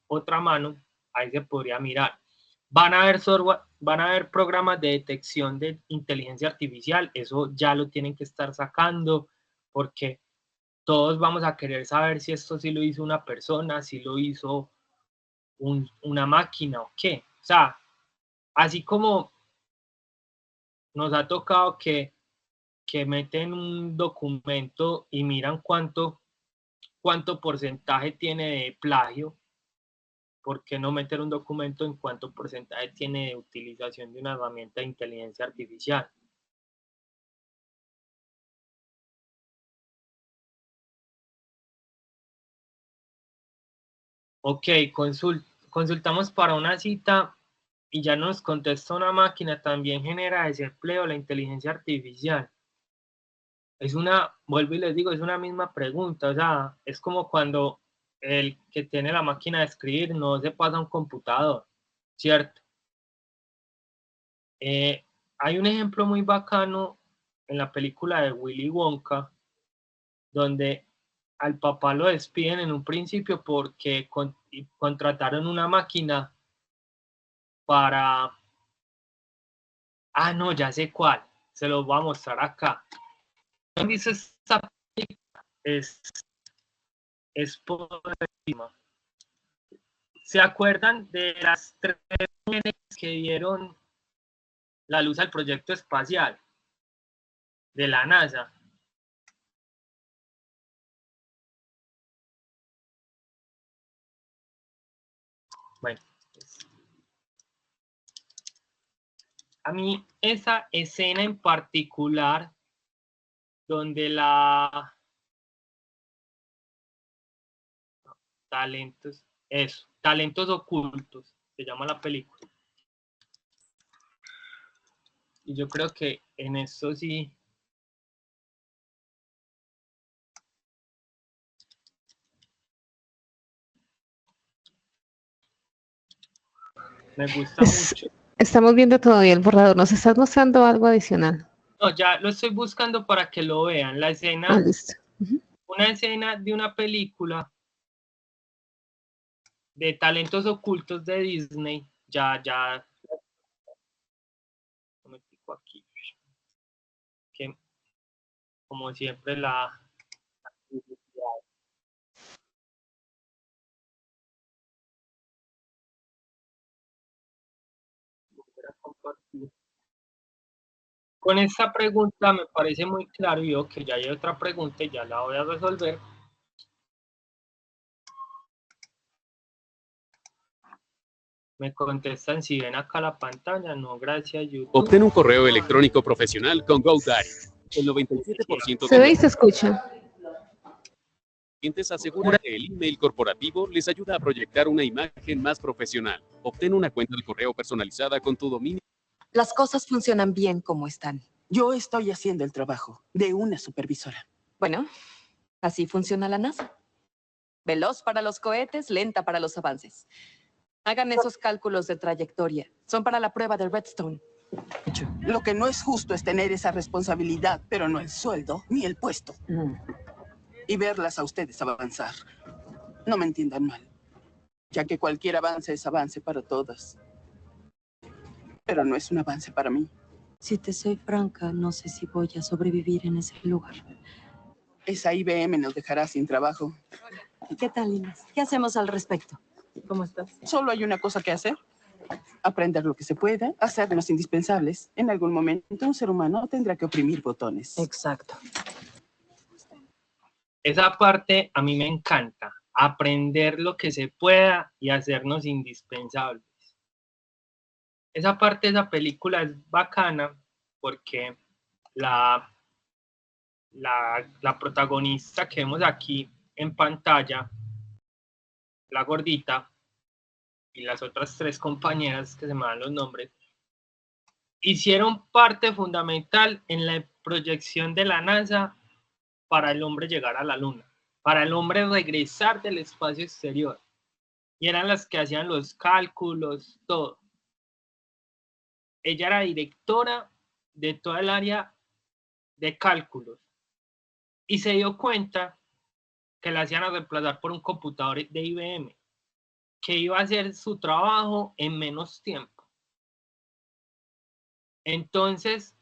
otra mano, ahí se podría mirar. Van a haber software, van a haber programas de detección de inteligencia artificial, eso ya lo tienen que estar sacando, porque todos vamos a querer saber si esto sí lo hizo una persona, si lo hizo una máquina o qué. O sea, así como nos ha tocado que meten un documento y miran cuánto porcentaje tiene de plagio, ¿por qué no meter un documento en cuánto porcentaje tiene de utilización de una herramienta de inteligencia artificial? Ok, consultamos para una cita y ya nos contesta una máquina, también genera desempleo la inteligencia artificial. Es una, vuelvo y les digo, es una misma pregunta, o sea, es como cuando el que tiene la máquina de escribir no se pasa a un computador, ¿cierto? Eh, Hay un ejemplo muy bacano en la película de Willy Wonka, donde al papá lo despiden en un principio porque contrataron una máquina para... Ah, no, ya sé cuál, se los voy a mostrar acá. Dice esta es, es por encima. ¿Se acuerdan de las tres mujeres que dieron la luz al proyecto espacial de la NASA? Bueno, a mí esa escena en particular donde la talentos, eso, talentos ocultos, se llama la película. Y yo creo que en eso sí Me gusta mucho. Estamos viendo todavía el borrador. ¿Nos estás mostrando algo adicional? No, ya lo estoy buscando para que lo vean. La escena, Listo. una escena de una película de talentos ocultos de Disney. Ya, me pico aquí. Que, como siempre, la publicidad. Con esta pregunta me parece muy claro y yo que ya hay otra pregunta y ya la voy a resolver. Me contestan si ven acá la pantalla, no, gracias YouTube. Obtén un correo electrónico profesional con GoDaddy. El 97% Se ve y se escucha. clientes asegura que el email corporativo les ayuda a proyectar una imagen más profesional. Obtén una cuenta de correo personalizada con tu dominio. Las cosas funcionan bien como están. Yo estoy haciendo el trabajo de una supervisora. Bueno, así funciona la NASA. Veloz para los cohetes, lenta para los avances. Hagan esos cálculos de trayectoria. Son para la prueba de Redstone. Lo que no es justo es tener esa responsabilidad, pero no el sueldo ni el puesto. Y verlas a ustedes avanzar. No me entiendan mal, ya que cualquier avance es avance para todas. Pero no es un avance para mí. Si te soy franca, no sé si voy a sobrevivir en ese lugar. Esa IBM nos dejará sin trabajo. ¿Qué tal, Inés? ¿Qué hacemos al respecto? ¿Cómo estás? Solo hay una cosa que hacer. Aprender lo que se pueda, hacernos indispensables. En algún momento un ser humano tendrá que oprimir botones. Exacto. Esa parte a mí me encanta, aprender lo que se pueda y hacernos indispensables. Esa parte de esa película es bacana porque la protagonista que vemos aquí en pantalla, la gordita, y las otras tres compañeras que se me dan los nombres, hicieron parte fundamental en la proyección de la NASA para el hombre llegar a la Luna, para el hombre regresar del espacio exterior. Y eran las que hacían los cálculos, todo. Ella era directora de toda el área de cálculos y se dio cuenta que la hacían a reemplazar por un computador de IBM que iba a hacer su trabajo en menos tiempo. Entonces,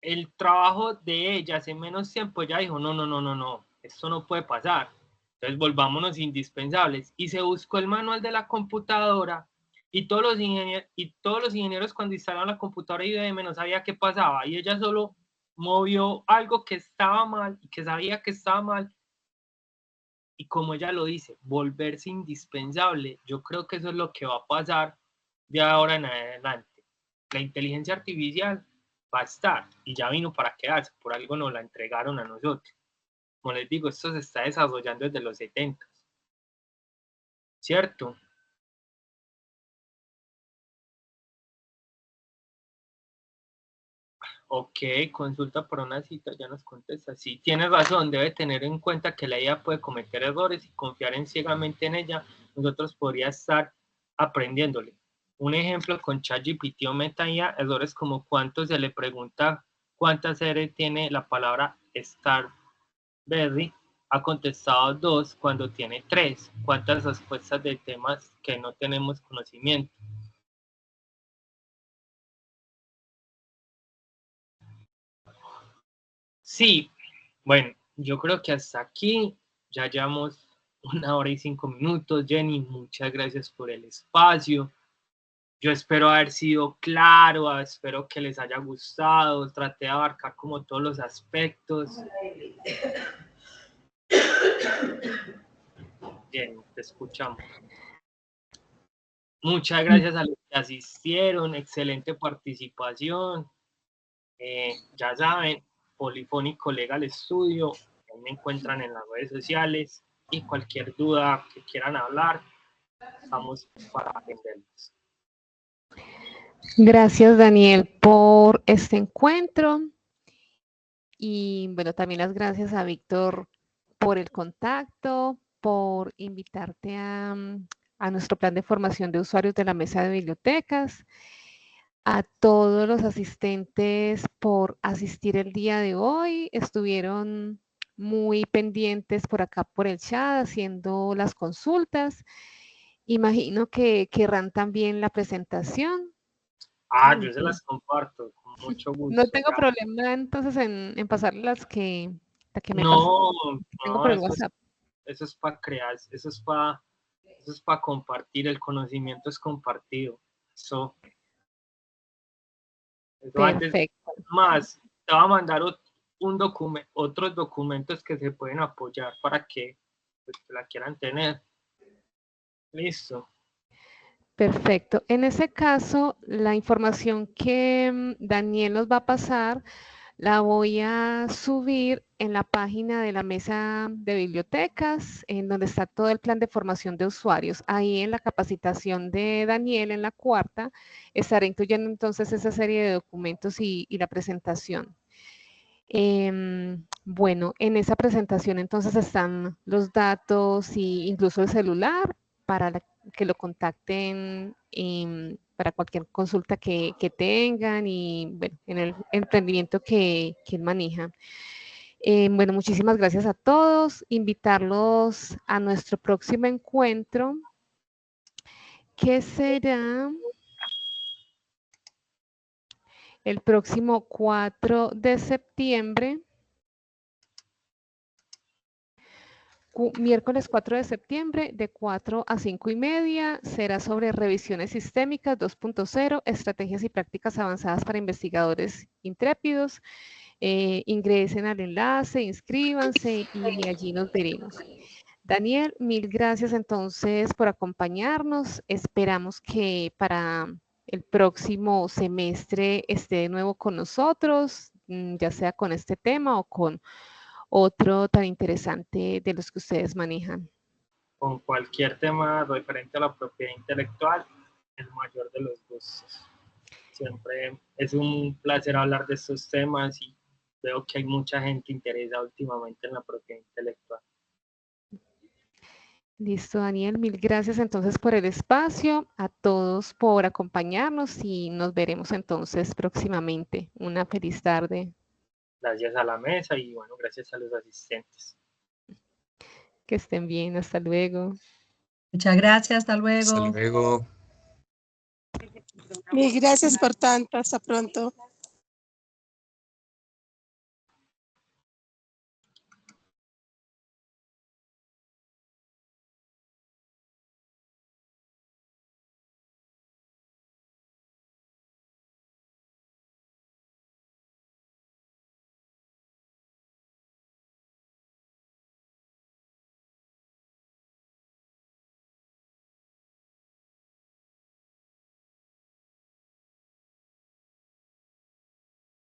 el trabajo de ellas en menos tiempo, ella dijo, no, esto no puede pasar. Entonces, volvámonos indispensables. Y se buscó el manual de la computadora y todos los ingenieros cuando instalaron la computadora IBM no sabía qué pasaba. Y ella solo movió algo que estaba mal y que sabía que estaba mal. Y como ella lo dice, volverse indispensable. Yo creo que eso es lo que va a pasar de ahora en adelante. La inteligencia artificial va a estar y ya vino para quedarse, por algo nos la entregaron a nosotros. Como les digo, esto se está desarrollando desde los 70, ¿cierto? Ok, consulta por una cita, ya nos contesta. Sí, tienes razón, debe tener en cuenta que la IA puede cometer errores y confiar ciegamente en ella, nosotros podría estar aprendiéndole. Un ejemplo con ChatGPT o Meta IA, errores como cuánto se le pregunta cuántas R tiene la palabra Starberry, ha contestado 2 cuando tiene 3. Cuántas respuestas de temas que no tenemos conocimiento. Sí, bueno, yo creo que hasta aquí ya llevamos 1 hora y 5 minutos. Jenny, muchas gracias por el espacio. Yo espero haber sido claro, espero que les haya gustado. Traté de abarcar como todos los aspectos. Jenny, te escuchamos. Muchas gracias a los que asistieron, excelente participación. Ya saben, Polifónico Legal Studio, ahí me encuentran en las redes sociales y cualquier duda que quieran hablar, estamos para atenderlos. Gracias, Daniel, por este encuentro. Y bueno, también las gracias a Víctor por el contacto, por invitarte a a nuestro plan de formación de usuarios de la mesa de bibliotecas, a todos los asistentes por asistir el día de hoy. Estuvieron muy pendientes por acá por el chat haciendo las consultas. Imagino que querrán también la presentación. Yo se las comparto con mucho gusto. No tengo problema entonces en pasar la que me No, tengo por el eso WhatsApp. Eso es para crear, eso es para compartir, el conocimiento es compartido. Eso Perfecto. Más, te va a mandar otros documentos que se pueden apoyar para que la quieran tener. Listo. Perfecto. En ese caso, la información que Daniel nos va a pasar, la voy a subir en la página de la mesa de bibliotecas, en donde está todo el plan de formación de usuarios. Ahí en la capacitación de Daniel, en la cuarta, estaré incluyendo entonces esa serie de documentos y la presentación. Bueno, en esa presentación entonces están los datos e incluso el celular para que lo contacten para cualquier consulta que tengan y bueno, en el emprendimiento que él maneja. Bueno, muchísimas gracias a todos. Invitarlos a nuestro próximo encuentro, que será el próximo 4 de septiembre. Miércoles 4 de septiembre de 4 a 5:30 será sobre revisiones sistémicas 2.0, estrategias y prácticas avanzadas para investigadores intrépidos. Ingresen al enlace, inscríbanse y allí nos veremos. Daniel, mil gracias entonces por acompañarnos. Esperamos que para el próximo semestre esté de nuevo con nosotros, ya sea con este tema o con otro tan interesante de los que ustedes manejan. Con cualquier tema referente a la propiedad intelectual, el mayor de los gustos. Siempre es un placer hablar de estos temas y veo que hay mucha gente interesada últimamente en la propiedad intelectual. Listo, Daniel, mil gracias entonces por el espacio, a todos por acompañarnos y nos veremos entonces próximamente. Una feliz tarde. Gracias a la mesa y bueno, gracias a los asistentes. Que estén bien, hasta luego. Muchas gracias, hasta luego. Hasta luego. Mil gracias por tanto, hasta pronto.